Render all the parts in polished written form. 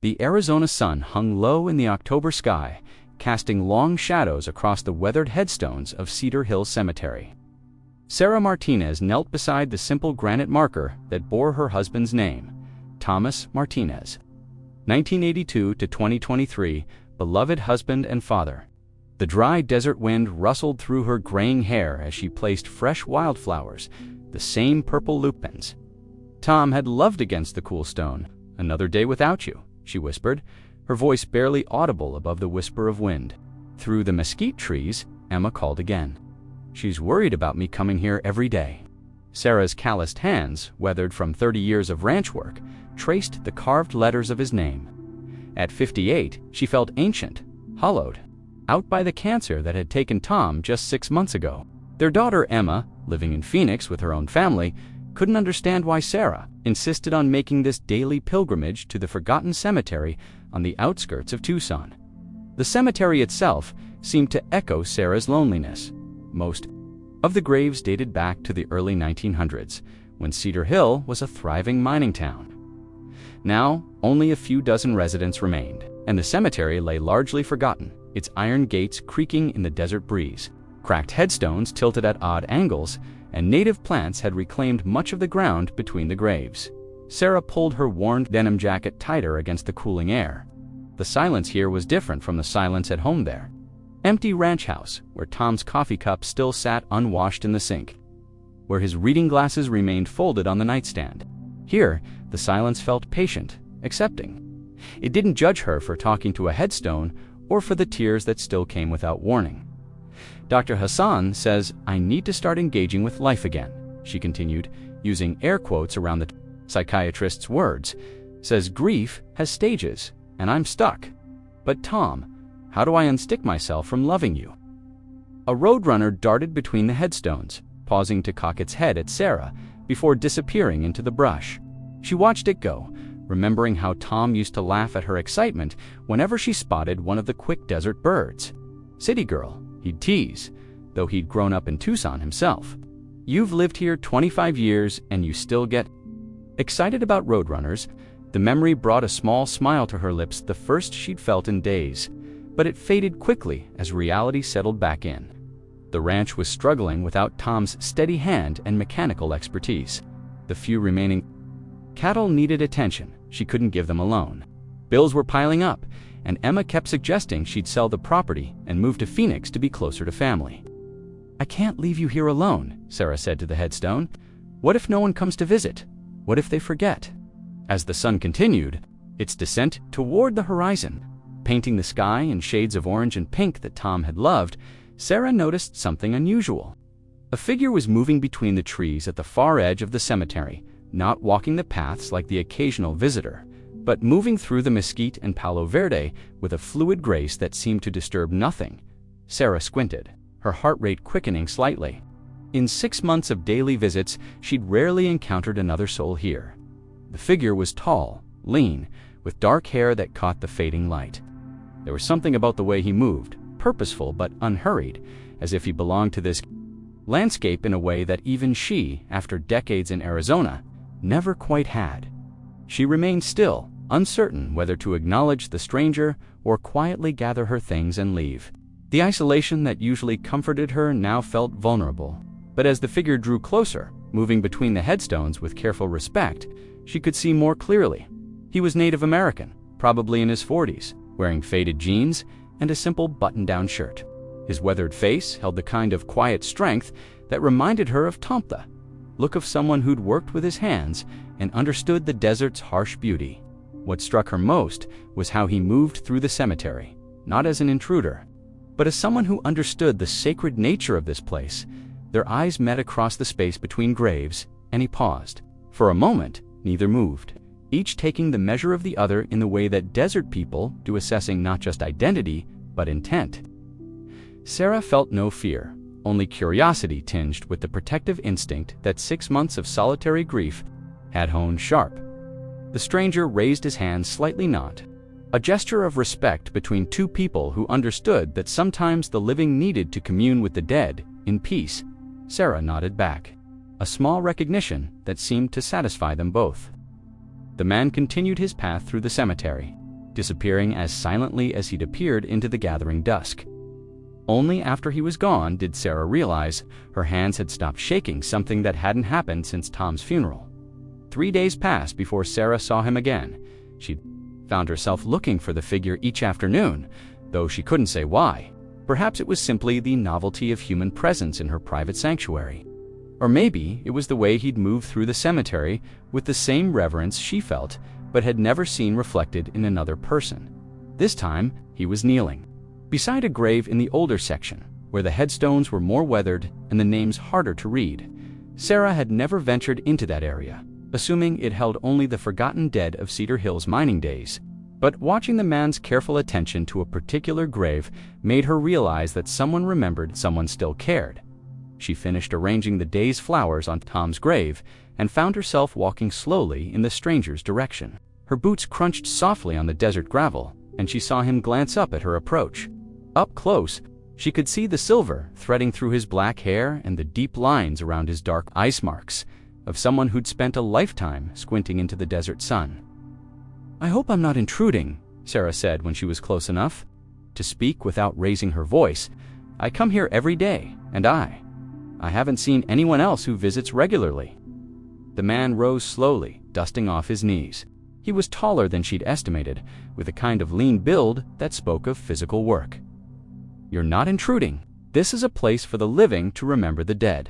The Arizona sun hung low in the October sky, casting long shadows across the weathered headstones of Cedar Hill Cemetery. Sarah Martinez knelt beside the simple granite marker that bore her husband's name, Thomas Martinez. 1982 to 2023, beloved husband and father. The dry desert wind rustled through her graying hair as she placed fresh wildflowers, the same purple lupins. Tom had loved against the cool stone. "Another day without you," she whispered, her voice barely audible above the whisper of wind. Through the mesquite trees, Emma called again. "She's worried about me coming here every day." Sarah's calloused hands, weathered from 30 years of ranch work, traced the carved letters of his name. At 58, she felt ancient, hollowed, out by the cancer that had taken Tom just 6 months ago. Their daughter Emma, living in Phoenix with her own family, couldn't understand why Sarah insisted on making this daily pilgrimage to the forgotten cemetery on the outskirts of Tucson. The cemetery itself seemed to echo Sarah's loneliness. Most of the graves dated back to the early 1900s, when Cedar Hill was a thriving mining town. Now, only a few dozen residents remained, and the cemetery lay largely forgotten, its iron gates creaking in the desert breeze. Cracked headstones tilted at odd angles, and native plants had reclaimed much of the ground between the graves. Sarah pulled her worn denim jacket tighter against the cooling air. The silence here was different from the silence at home there. Empty ranch house, where Tom's coffee cup still sat unwashed in the sink, where his reading glasses remained folded on the nightstand. Here, the silence felt patient, accepting. It didn't judge her for talking to a headstone or for the tears that still came without warning. "Dr. Hassan says I need to start engaging with life again," she continued, using air quotes around the psychiatrist's words. "Says grief has stages, and I'm stuck. But Tom, how do I unstick myself from loving you?" A roadrunner darted between the headstones, pausing to cock its head at Sarah before disappearing into the brush. She watched it go, remembering how Tom used to laugh at her excitement whenever she spotted one of the quick desert birds. "City girl," he'd tease, though he'd grown up in Tucson himself. "You've lived here 25 years and you still get excited about roadrunners." The memory brought a small smile to her lips, the first she'd felt in days, but it faded quickly as reality settled back in. The ranch was struggling without Tom's steady hand and mechanical expertise. The few remaining cattle needed attention. She couldn't give them alone. Bills were piling up, and Emma kept suggesting she'd sell the property and move to Phoenix to be closer to family. "I can't leave you here alone," Sarah said to the headstone. "What if no one comes to visit? What if they forget?" As the sun continued its descent toward the horizon, painting the sky in shades of orange and pink that Tom had loved, Sarah noticed something unusual. A figure was moving between the trees at the far edge of the cemetery, not walking the paths like the occasional visitor, but moving through the mesquite and palo verde with a fluid grace that seemed to disturb nothing. Sarah squinted, her heart rate quickening slightly. In 6 months of daily visits, she'd rarely encountered another soul here. The figure was tall, lean, with dark hair that caught the fading light. There was something about the way he moved, purposeful but unhurried, as if he belonged to this landscape in a way that even she, after decades in Arizona, never quite had. She remained still, uncertain whether to acknowledge the stranger or quietly gather her things and leave. The isolation that usually comforted her now felt vulnerable. But as the figure drew closer, moving between the headstones with careful respect, she could see more clearly. He was Native American, probably in his 40s, wearing faded jeans and a simple button-down shirt. His weathered face held the kind of quiet strength that reminded her of Tomta, look of someone who'd worked with his hands and understood the desert's harsh beauty. What struck her most was how he moved through the cemetery, not as an intruder, but as someone who understood the sacred nature of this place. Their eyes met across the space between graves, and he paused. For a moment, neither moved, each taking the measure of the other in the way that desert people do, assessing not just identity, but intent. Sarah felt no fear, only curiosity tinged with the protective instinct that 6 months of solitary grief had honed sharp. The stranger raised his hand slightly, not a gesture of respect between two people who understood that sometimes the living needed to commune with the dead in peace. Sarah nodded back, a small recognition that seemed to satisfy them both. The man continued his path through the cemetery, disappearing as silently as he'd appeared into the gathering dusk. Only after he was gone did Sarah realize her hands had stopped shaking, something that hadn't happened since Tom's funeral. 3 days passed before Sarah saw him again. She found herself looking for the figure each afternoon, though she couldn't say why. Perhaps it was simply the novelty of human presence in her private sanctuary. Or maybe it was the way he'd moved through the cemetery with the same reverence she felt, but had never seen reflected in another person. This time, he was kneeling beside a grave in the older section, where the headstones were more weathered and the names harder to read. Sarah had never ventured into that area, assuming it held only the forgotten dead of Cedar Hill's mining days. But watching the man's careful attention to a particular grave made her realize that someone remembered, someone still cared. She finished arranging the day's flowers on Tom's grave and found herself walking slowly in the stranger's direction. Her boots crunched softly on the desert gravel, and she saw him glance up at her approach. Up close, she could see the silver threading through his black hair and the deep lines around his dark ice marks of someone who'd spent a lifetime squinting into the desert sun. "I hope I'm not intruding," Sarah said when she was close enough to speak without raising her voice. "I come here every day, and I haven't seen anyone else who visits regularly." The man rose slowly, dusting off his knees. He was taller than she'd estimated, with a kind of lean build that spoke of physical work. "You're not intruding. This is a place for the living to remember the dead."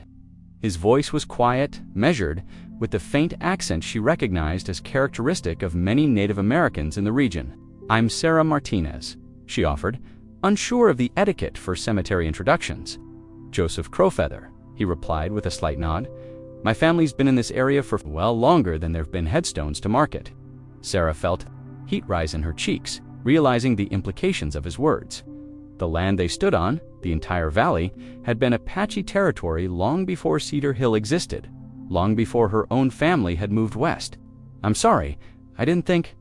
His voice was quiet, measured, with the faint accent she recognized as characteristic of many Native Americans in the region. "I'm Sarah Martinez," she offered, unsure of the etiquette for cemetery introductions. "Joseph Crowfeather," he replied with a slight nod. "My family's been in this area for well longer than there've been headstones to mark it." Sarah felt heat rise in her cheeks, realizing the implications of his words. The land they stood on, the entire valley, had been Apache territory long before Cedar Hill existed, long before her own family had moved west. "I'm sorry, I didn't think... ...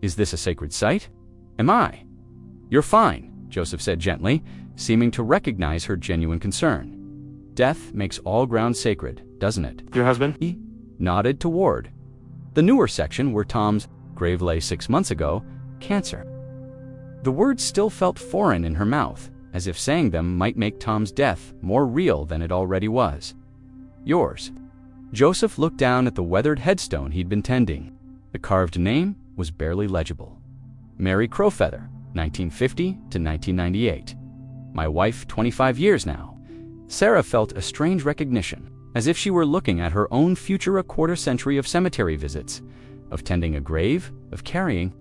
Is this a sacred site? Am I?" "You're fine," Joseph said gently, seeming to recognize her genuine concern. "Death makes all ground sacred, doesn't it?" Your husband? He nodded toward the newer section where Tom's grave lay 6 months ago, cancer. The words still felt foreign in her mouth, as if saying them might make Tom's death more real than it already was. "Yours." Joseph looked down at the weathered headstone he'd been tending. The carved name was barely legible. "Mary Crowfeather, 1950 to 1998. My wife, 25 years now." Sarah felt a strange recognition, as if she were looking at her own future, a quarter-century of cemetery visits, of tending a grave, of carrying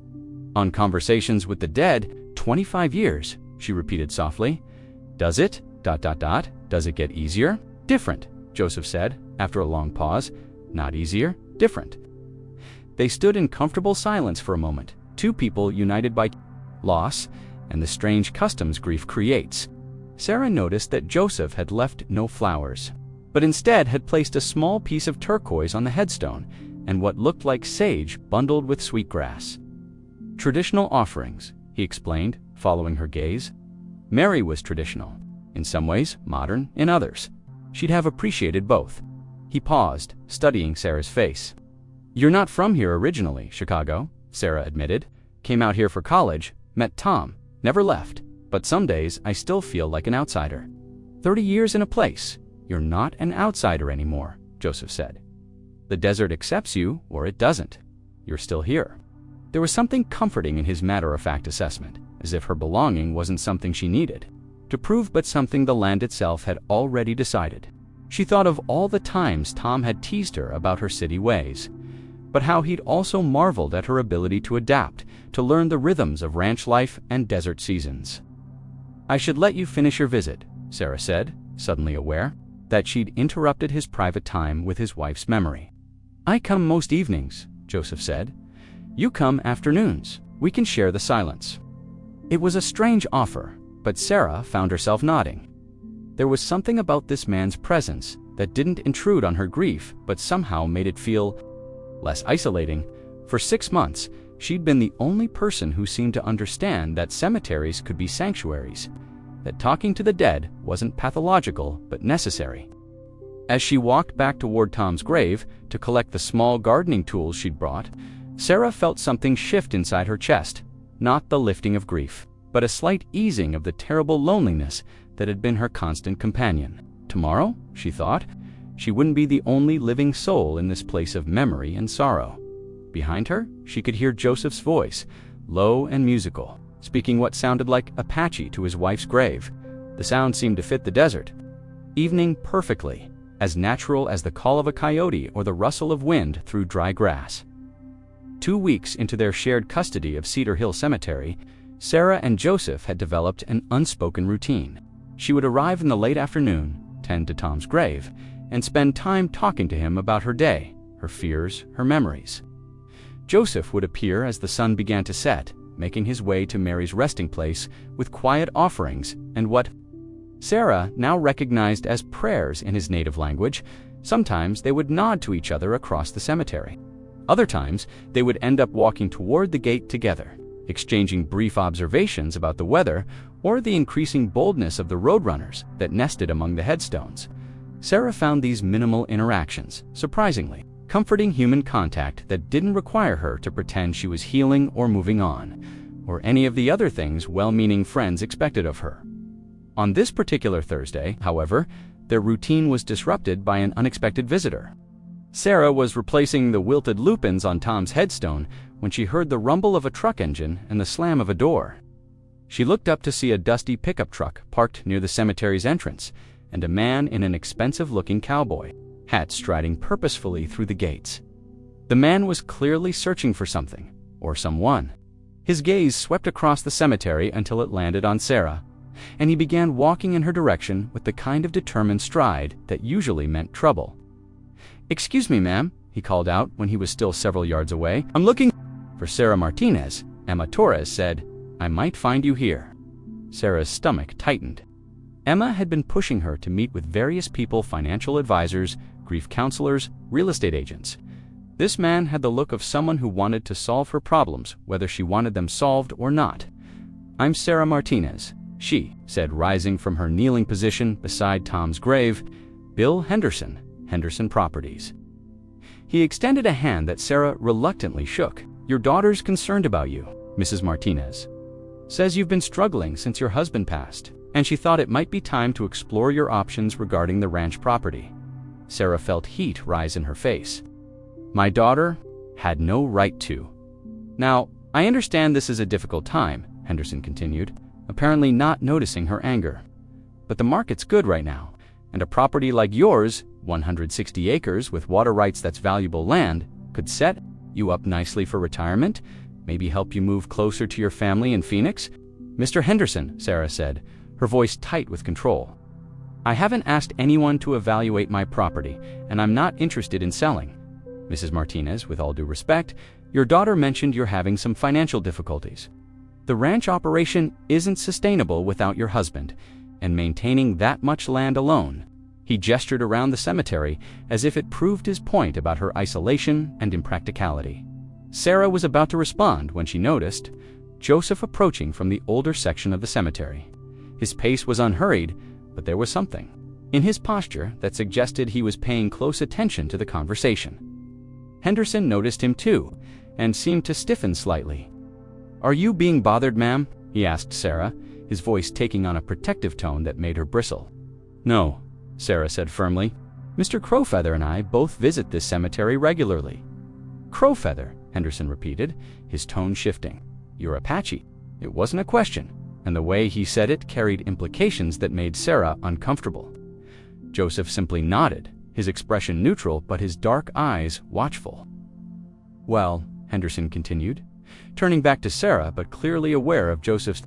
on conversations with the dead. 25 years, she repeated softly. "Does it... Does it get easier?" "Different," Joseph said, after a long pause. "Not easier, different." They stood in comfortable silence for a moment, two people united by loss and the strange customs grief creates. Sarah noticed that Joseph had left no flowers, but instead had placed a small piece of turquoise on the headstone and what looked like sage bundled with sweetgrass. "Traditional offerings," he explained, following her gaze. Mary was traditional, in some ways, modern in others. She'd have appreciated both. He paused, studying Sarah's face. "You're not from here originally, Chicago," Sarah admitted. "Came out here for college, met Tom, never left, but some days I still feel like an outsider." 30 years in a place. You're not an outsider anymore, Joseph said. The desert accepts you, or it doesn't. You're still here. There was something comforting in his matter-of-fact assessment, as if her belonging wasn't something she needed to prove, but something the land itself had already decided. She thought of all the times Tom had teased her about her city ways, but how he'd also marveled at her ability to adapt, to learn the rhythms of ranch life and desert seasons. "I should let you finish your visit," Sarah said, suddenly aware that she'd interrupted his private time with his wife's memory. "I come most evenings," Joseph said. "You come afternoons. We can share the silence." It was a strange offer, but Sarah found herself nodding. There was something about this man's presence that didn't intrude on her grief, but somehow made it feel less isolating. For 6 months, she'd been the only person who seemed to understand that cemeteries could be sanctuaries, that talking to the dead wasn't pathological but necessary. As she walked back toward Tom's grave to collect the small gardening tools she'd brought, Sarah felt something shift inside her chest, not the lifting of grief, but a slight easing of the terrible loneliness that had been her constant companion. Tomorrow, she thought, she wouldn't be the only living soul in this place of memory and sorrow. Behind her, she could hear Joseph's voice, low and musical, speaking what sounded like Apache to his wife's grave. The sound seemed to fit the desert. Evening perfectly, as natural as the call of a coyote or the rustle of wind through dry grass. 2 weeks into their shared custody of Cedar Hill Cemetery, Sarah and Joseph had developed an unspoken routine. She would arrive in the late afternoon, tend to Tom's grave, and spend time talking to him about her day, her fears, her memories. Joseph would appear as the sun began to set, making his way to Mary's resting place with quiet offerings and what Sarah now recognized as prayers in his native language. Sometimes they would nod to each other across the cemetery. Other times, they would end up walking toward the gate together, exchanging brief observations about the weather or the increasing boldness of the roadrunners that nested among the headstones. Sarah found these minimal interactions, surprisingly, comforting human contact that didn't require her to pretend she was healing or moving on, or any of the other things well-meaning friends expected of her. On this particular Thursday, however, their routine was disrupted by an unexpected visitor. Sarah was replacing the wilted lupins on Tom's headstone when she heard the rumble of a truck engine and the slam of a door. She looked up to see a dusty pickup truck parked near the cemetery's entrance, and a man in an expensive-looking cowboy hat striding purposefully through the gates. The man was clearly searching for something, or someone. His gaze swept across the cemetery until it landed on Sarah, and he began walking in her direction with the kind of determined stride that usually meant trouble. "Excuse me, ma'am," he called out when he was still several yards away. "I'm looking for Sarah Martinez." Emma Torres said, "I might find you here." Sarah's stomach tightened. Emma had been pushing her to meet with various people, financial advisors, grief counselors, real estate agents. This man had the look of someone who wanted to solve her problems, whether she wanted them solved or not. "I'm Sarah Martinez," she said, rising from her kneeling position beside Tom's grave. "Bill Henderson, Henderson Properties." He extended a hand that Sarah reluctantly shook. "Your daughter's concerned about you, Mrs. Martinez. Says you've been struggling since your husband passed, and she thought it might be time to explore your options regarding the ranch property." Sarah felt heat rise in her face. "My daughter had no right to." "Now, I understand this is a difficult time," Henderson continued, apparently not noticing her anger. "But the market's good right now, and a property like yours, 160 acres with water rights, that's valuable land, could set you up nicely for retirement, maybe help you move closer to your family in Phoenix." "Mr. Henderson," Sarah said, her voice tight with control, "I haven't asked anyone to evaluate my property, and I'm not interested in selling. Mrs. Martinez, with all due respect, your daughter mentioned you're having some financial difficulties. The ranch operation isn't sustainable without your husband, and maintaining that much land alone." He gestured around the cemetery as if it proved his point about her isolation and impracticality. Sarah was about to respond when she noticed Joseph approaching from the older section of the cemetery. His pace was unhurried, but there was something in his posture that suggested he was paying close attention to the conversation. Henderson noticed him too, and seemed to stiffen slightly. "Are you being bothered, ma'am?" he asked Sarah, his voice taking on a protective tone that made her bristle. "No," Sarah said firmly. "Mr. Crowfeather and I both visit this cemetery regularly." "Crowfeather," Henderson repeated, his tone shifting. "You're Apache." It wasn't a question, and the way he said it carried implications that made Sarah uncomfortable. Joseph simply nodded, his expression neutral but his dark eyes watchful. "Well," Henderson continued, turning back to Sarah but clearly aware of Joseph's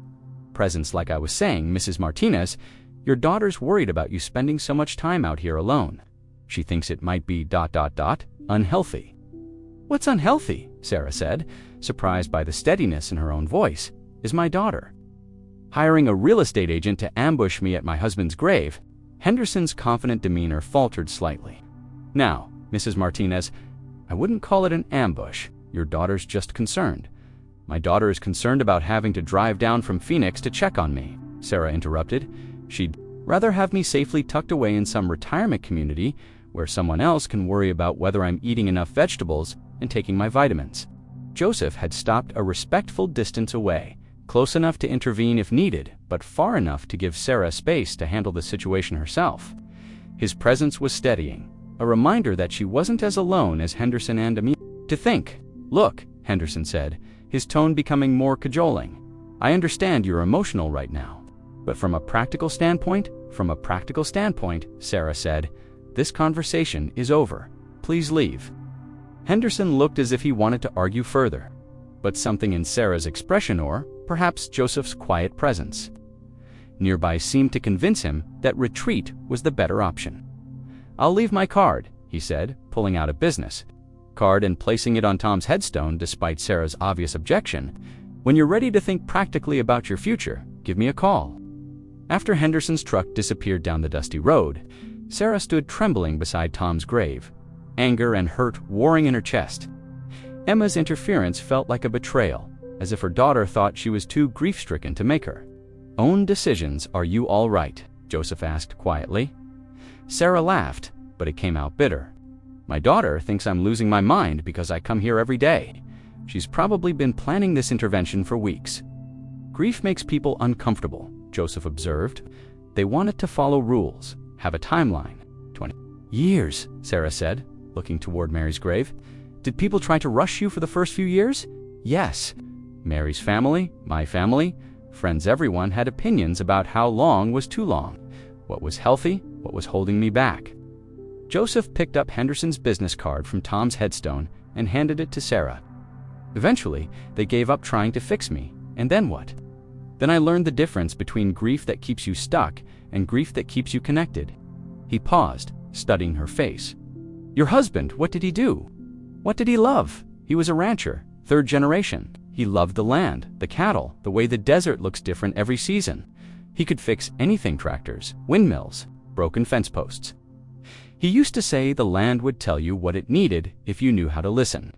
presence, "like I was saying, Mrs. Martinez, your daughter's worried about you spending so much time out here alone. She thinks it might be ... unhealthy." "What's unhealthy?" Sarah said, surprised by the steadiness in her own voice. "Is my daughter hiring a real estate agent to ambush me at my husband's grave?" Henderson's confident demeanor faltered slightly. "Now, Mrs. Martinez, I wouldn't call it an ambush. Your daughter's just concerned." "My daughter is concerned about having to drive down from Phoenix to check on me," Sarah interrupted. "She'd rather have me safely tucked away in some retirement community where someone else can worry about whether I'm eating enough vegetables and taking my vitamins." Joseph had stopped a respectful distance away, close enough to intervene if needed, but far enough to give Sarah space to handle the situation herself. His presence was steadying, a reminder that she wasn't as alone as Henderson and amidst. To think. Look, Henderson said, his tone becoming more cajoling. I understand you're emotional right now. But from a practical standpoint, Sarah said, this conversation is over. Please leave. Henderson looked as if he wanted to argue further, but something in Sarah's expression, or perhaps Joseph's quiet presence nearby, seemed to convince him that retreat was the better option. I'll leave my card, he said, pulling out a business card and placing it on Tom's headstone despite Sarah's obvious objection. When you're ready to think practically about your future, give me a call. After Henderson's truck disappeared down the dusty road, Sarah stood trembling beside Tom's grave, anger and hurt warring in her chest. Emma's interference felt like a betrayal, as if her daughter thought she was too grief-stricken to make her own decisions. Are you all right? Joseph asked quietly. Sarah laughed, but it came out bitter. My daughter thinks I'm losing my mind because I come here every day. She's probably been planning this intervention for weeks. Grief makes people uncomfortable, Joseph observed. They want it to follow rules, have a timeline. 20 years, Sarah said, looking toward Mary's grave. Did people try to rush you for the first few years? Yes. Mary's family, my family, friends, everyone had opinions about how long was too long, what was healthy, what was holding me back. Joseph picked up Henderson's business card from Tom's headstone and handed it to Sarah. Eventually, they gave up trying to fix me, and then what? Then I learned the difference between grief that keeps you stuck and grief that keeps you connected. He paused, studying her face. Your husband, what did he do? What did he love? He was a rancher, third generation. He loved the land, the cattle, the way the desert looks different every season. He could fix anything: tractors, windmills, broken fence posts. He used to say the land would tell you what it needed if you knew how to listen.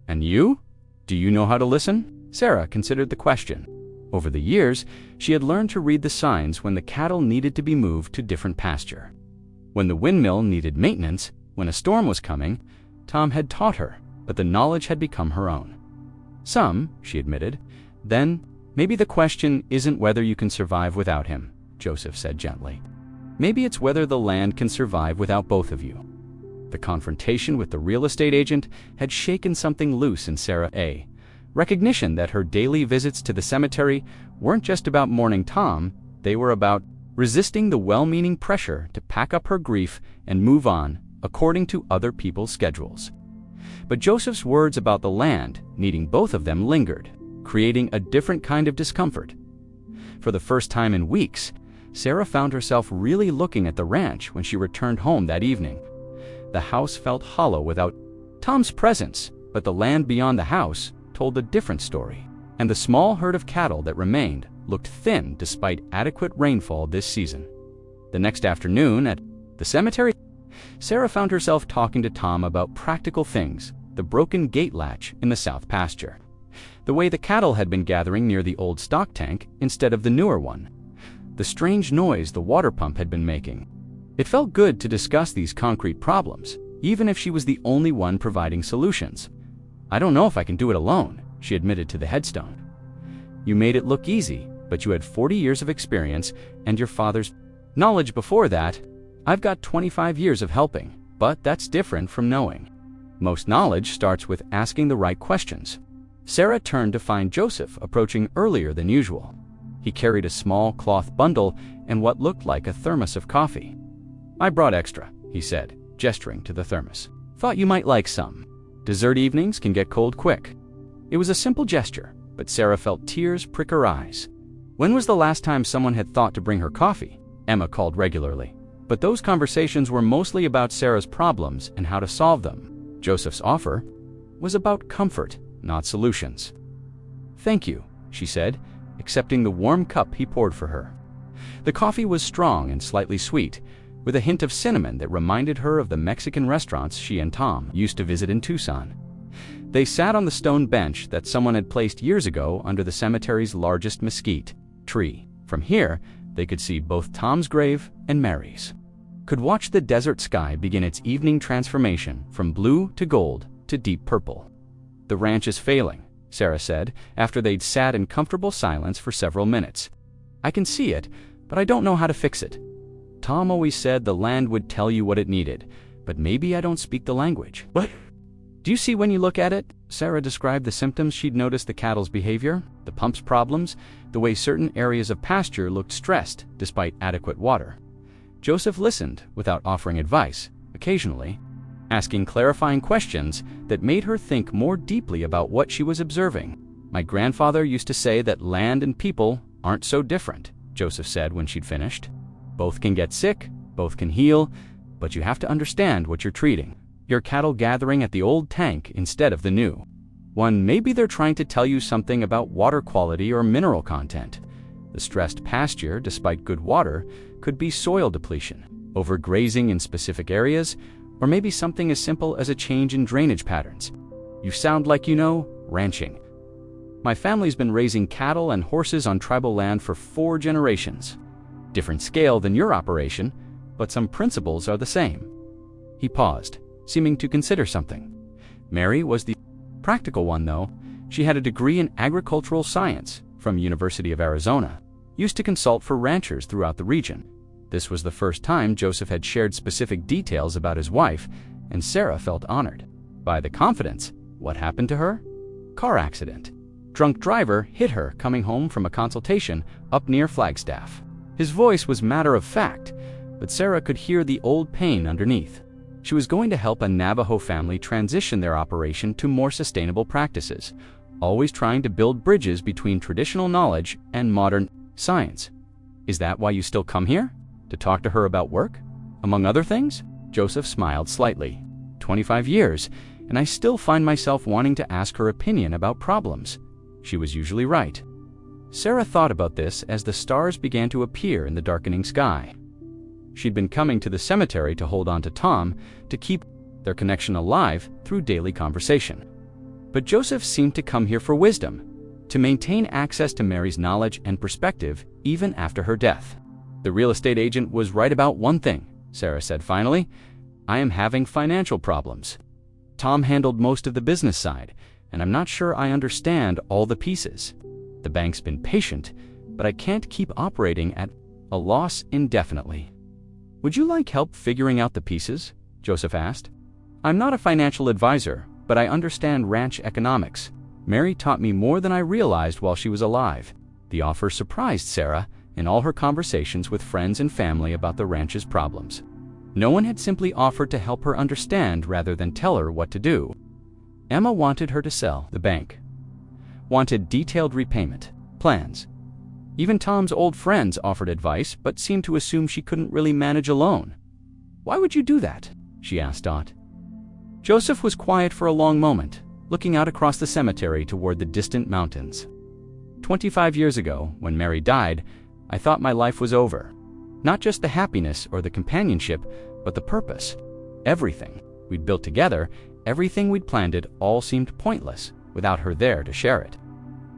And you? Do you know how to listen? Sarah considered the question. Over the years, she had learned to read the signs when the cattle needed to be moved to different pasture, when the windmill needed maintenance, when a storm was coming. Tom had taught her, but the knowledge had become her own. Some, she admitted. Then, maybe the question isn't whether you can survive without him, Joseph said gently. Maybe it's whether the land can survive without both of you. The confrontation with the real estate agent had shaken something loose in Sarah. A recognition that her daily visits to the cemetery weren't just about mourning Tom, they were about resisting the well-meaning pressure to pack up her grief and move on according to other people's schedules. But Joseph's words about the land needing both of them lingered, creating a different kind of discomfort. For the first time in weeks, Sarah found herself really looking at the ranch when she returned home that evening. The house felt hollow without Tom's presence, but the land beyond the house told a different story, and the small herd of cattle that remained looked thin despite adequate rainfall this season. The next afternoon at the cemetery, Sarah found herself talking to Tom about practical things: the broken gate latch in the south pasture, the way the cattle had been gathering near the old stock tank instead of the newer one, the strange noise the water pump had been making. It felt good to discuss these concrete problems, even if she was the only one providing solutions. I don't know if I can do it alone, she admitted to the headstone. You made it look easy, but you had 40 years of experience and your father's knowledge before that. I've got 25 years of helping, but that's different from knowing. Most knowledge starts with asking the right questions. Sarah turned to find Joseph approaching earlier than usual. He carried a small cloth bundle and what looked like a thermos of coffee. I brought extra, he said, gesturing to the thermos. Thought you might like some. Dessert evenings can get cold quick. It was a simple gesture, but Sarah felt tears prick her eyes. When was the last time someone had thought to bring her coffee? Emma called regularly. But those conversations were mostly about Sarah's problems and how to solve them. Joseph's offer was about comfort, not solutions. Thank you, she said, accepting the warm cup he poured for her. The coffee was strong and slightly sweet, with a hint of cinnamon that reminded her of the Mexican restaurants she and Tom used to visit in Tucson. They sat on the stone bench that someone had placed years ago under the cemetery's largest mesquite tree. From here, they could see both Tom's grave and Mary's. Could watch the desert sky begin its evening transformation from blue to gold to deep purple. "The ranch is failing," Sarah said, after they'd sat in comfortable silence for several minutes. "I can see it, but I don't know how to fix it. Tom always said the land would tell you what it needed, but maybe I don't speak the language." "What?" "Do you see when you look at it?" Sarah described the symptoms she'd noticed: the cattle's behavior, the pump's problems, the way certain areas of pasture looked stressed despite adequate water. Joseph listened without offering advice, occasionally asking clarifying questions that made her think more deeply about what she was observing. "My grandfather used to say that land and people aren't so different," Joseph said when she'd finished. "Both can get sick, both can heal, but you have to understand what you're treating. You're cattle gathering at the old tank instead of the new one. Maybe they're trying to tell you something about water quality or mineral content. The stressed pasture, despite good water, could be soil depletion, overgrazing in specific areas, or maybe something as simple as a change in drainage patterns. You sound like you know ranching. My family's been raising cattle and horses on tribal land for 4 generations. Different scale than your operation, but some principles are the same." He paused, seeming to consider something. Mary was the practical one, though. She had a degree in agricultural science from University of Arizona, used to consult for ranchers throughout the region. This was the first time Joseph had shared specific details about his wife, and Sarah felt honored by the confidence. "What happened to her?" "Car accident. Drunk driver hit her coming home from a consultation up near Flagstaff." His voice was matter of fact, but Sarah could hear the old pain underneath. She was going to help a Navajo family transition their operation to more sustainable practices, always trying to build bridges between traditional knowledge and modern science. "Is that why you still come here? To talk to her about work, among other things?" Joseph smiled slightly. 25 years, and I still find myself wanting to ask her opinion about problems. She was usually right. Sarah thought about this as the stars began to appear in the darkening sky. She'd been coming to the cemetery to hold on to Tom, to keep their connection alive through daily conversation. But Joseph seemed to come here for wisdom, to maintain access to Mary's knowledge and perspective even after her death. "The real estate agent was right about one thing," Sarah said finally. "I am having financial problems. Tom handled most of the business side, and I'm not sure I understand all the pieces. The bank's been patient, but I can't keep operating at a loss indefinitely." "Would you like help figuring out the pieces?" Joseph asked. "I'm not a financial advisor, but I understand ranch economics. Mary taught me more than I realized while she was alive." The offer surprised Sarah in all her conversations with friends and family about the ranch's problems. No one had simply offered to help her understand rather than tell her what to do. Emma wanted her to sell the bank, wanted detailed repayment plans. Even Tom's old friends offered advice, but seemed to assume she couldn't really manage alone. "Why would you do that?" she asked Dot. Joseph was quiet for a long moment, looking out across the cemetery toward the distant mountains. 25 years ago, when Mary died, I thought my life was over. Not just the happiness or the companionship, but the purpose. Everything we'd built together, everything we'd planned, it all seemed pointless without her there to share it.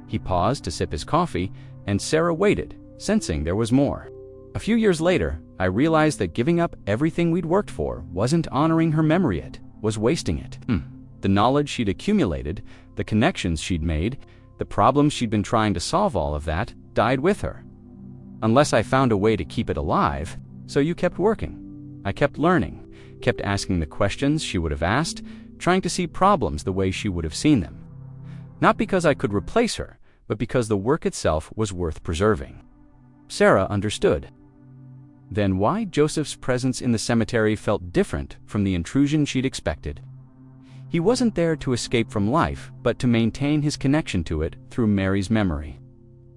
He paused to sip his coffee, and Sarah waited, sensing there was more. "A few years later, I realized that giving up everything we'd worked for wasn't honoring her memory, it was wasting it. The knowledge she'd accumulated, the connections she'd made, the problems she'd been trying to solve, all of that died with her. Unless I found a way to keep it alive, so you kept working. I kept learning, kept asking the questions she would have asked, trying to see problems the way she would have seen them. Not because I could replace her, but because the work itself was worth preserving." Sarah understood. Then why Joseph's presence in the cemetery felt different from the intrusion she'd expected. He wasn't there to escape from life, but to maintain his connection to it through Mary's memory.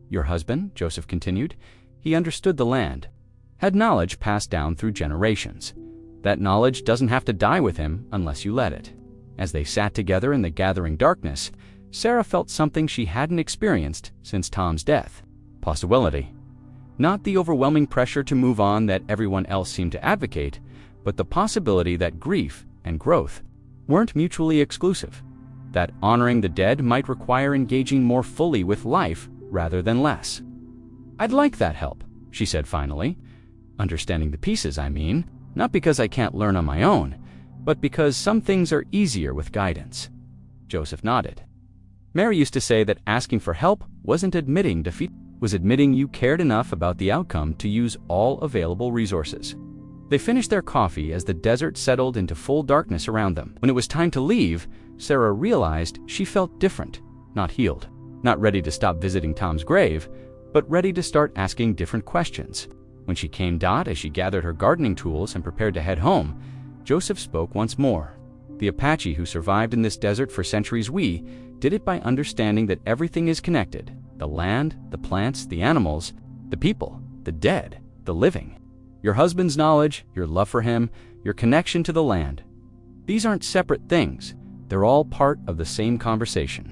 "Your husband," Joseph continued, "he understood the land, had knowledge passed down through generations. That knowledge doesn't have to die with him unless you let it." As they sat together in the gathering darkness, Sarah felt something she hadn't experienced since Tom's death. Possibility. Not the overwhelming pressure to move on that everyone else seemed to advocate, but the possibility that grief and growth weren't mutually exclusive, that honoring the dead might require engaging more fully with life rather than less. "I'd like that help," she said finally. "Understanding the pieces, I mean, not because I can't learn on my own, but because some things are easier with guidance." Joseph nodded. Mary used to say that asking for help wasn't admitting defeat, was admitting you cared enough about the outcome to use all available resources. They finished their coffee as the desert settled into full darkness around them. When it was time to leave, Sarah realized she felt different, not healed. Not ready to stop visiting Tom's grave, but ready to start asking different questions. When she came as she gathered her gardening tools and prepared to head home, Joseph spoke once more. The Apache who survived in this desert for centuries, we did it by understanding that everything is connected. The land, the plants, the animals, the people, the dead, the living. Your husband's knowledge, your love for him, your connection to the land. These aren't separate things. They're all part of the same conversation.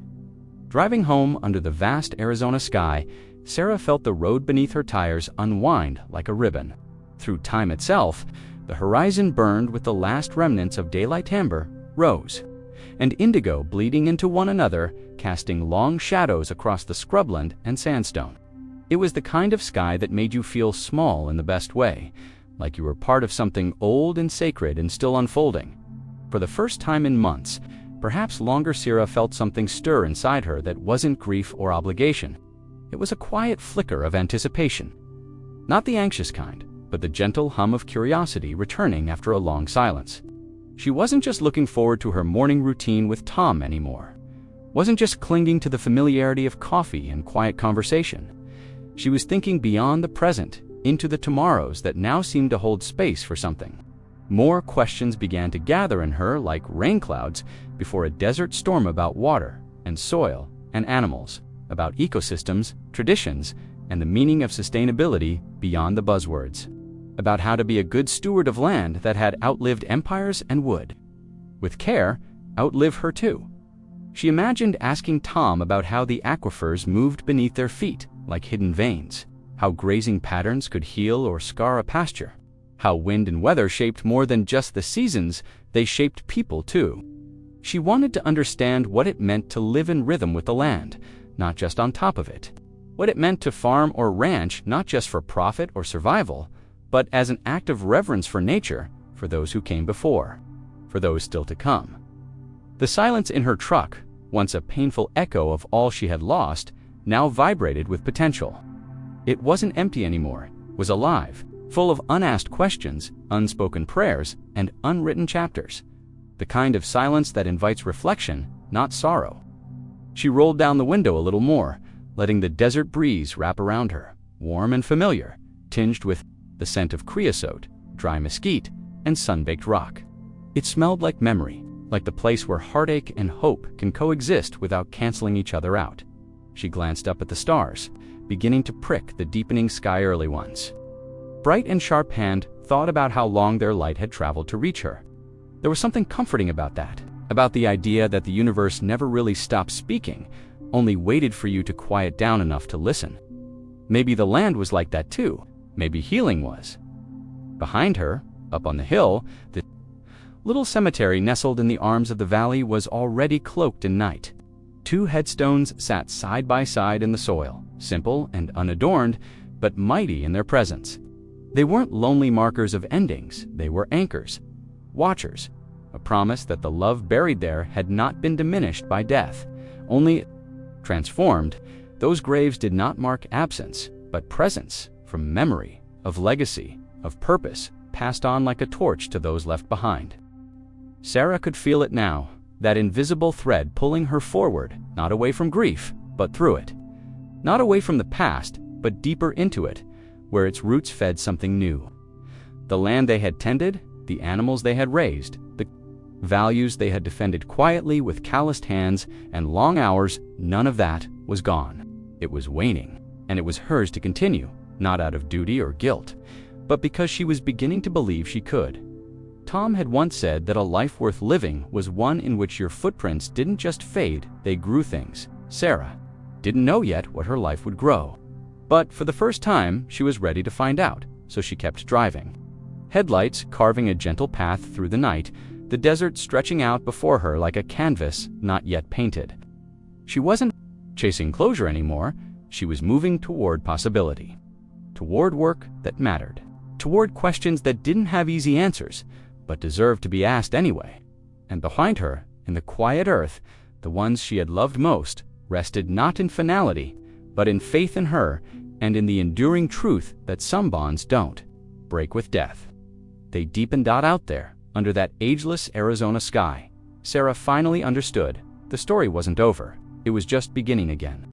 Driving home under the vast Arizona sky, Sarah felt the road beneath her tires unwind like a ribbon. Through time itself, the horizon burned with the last remnants of daylight amber, rose, and indigo bleeding into one another, casting long shadows across the scrubland and sandstone. It was the kind of sky that made you feel small in the best way, like you were part of something old and sacred and still unfolding. For the first time in months, perhaps longer, Sarah felt something stir inside her that wasn't grief or obligation. It was a quiet flicker of anticipation. Not the anxious kind, but the gentle hum of curiosity returning after a long silence. She wasn't just looking forward to her morning routine with Tom anymore. Wasn't just clinging to the familiarity of coffee and quiet conversation. She was thinking beyond the present, into the tomorrows that now seemed to hold space for something. More questions began to gather in her like rain clouds before a desert storm about water and soil and animals, about ecosystems, traditions, and the meaning of sustainability beyond the buzzwords. About how to be a good steward of land that had outlived empires and would, with care, outlive her too. She imagined asking Tom about how the aquifers moved beneath their feet like hidden veins, how grazing patterns could heal or scar a pasture, how wind and weather shaped more than just the seasons, they shaped people too. She wanted to understand what it meant to live in rhythm with the land, not just on top of it. What it meant to farm or ranch, not just for profit or survival, but as an act of reverence for nature, for those who came before, for those still to come. The silence in her truck, once a painful echo of all she had lost, now vibrated with potential. It wasn't empty anymore, it was alive, full of unasked questions, unspoken prayers, and unwritten chapters. The kind of silence that invites reflection, not sorrow. She rolled down the window a little more, letting the desert breeze wrap around her, warm and familiar, tinged with the scent of creosote, dry mesquite, and sun-baked rock. It smelled like memory, like the place where heartache and hope can coexist without canceling each other out. She glanced up at the stars, beginning to prick the deepening sky early ones. Bright and sharp hand thought about how long their light had traveled to reach her. There was something comforting about that, about the idea that the universe never really stopped speaking, only waited for you to quiet down enough to listen. Maybe the land was like that too. Maybe healing was. Behind her, up on the hill, the little cemetery nestled in the arms of the valley was already cloaked in night. 2 headstones sat side by side in the soil, simple and unadorned, but mighty in their presence. They weren't lonely markers of endings, they were anchors, watchers, a promise that the love buried there had not been diminished by death, only transformed. Those graves did not mark absence, but presence, from memory, of legacy, of purpose, passed on like a torch to those left behind. Sarah could feel it now, that invisible thread pulling her forward, not away from grief, but through it. Not away from the past, but deeper into it, where its roots fed something new. The land they had tended, the animals they had raised, the values they had defended quietly with calloused hands and long hours, none of that was gone. It was waning, and it was hers to continue, not out of duty or guilt, but because she was beginning to believe she could. Tom had once said that a life worth living was one in which your footprints didn't just fade, they grew things. Sarah didn't know yet what her life would grow. But for the first time, she was ready to find out, so she kept driving. Headlights carving a gentle path through the night, the desert stretching out before her like a canvas not yet painted. She wasn't chasing closure anymore, she was moving toward possibility. Toward work that mattered. Toward questions that didn't have easy answers, but deserved to be asked anyway. And behind her, in the quiet earth, the ones she had loved most, rested not in finality, but in faith in her and in the enduring truth that some bonds don't break with death. They deepened out there, under that ageless Arizona sky. Sarah finally understood. The story wasn't over. It was just beginning again.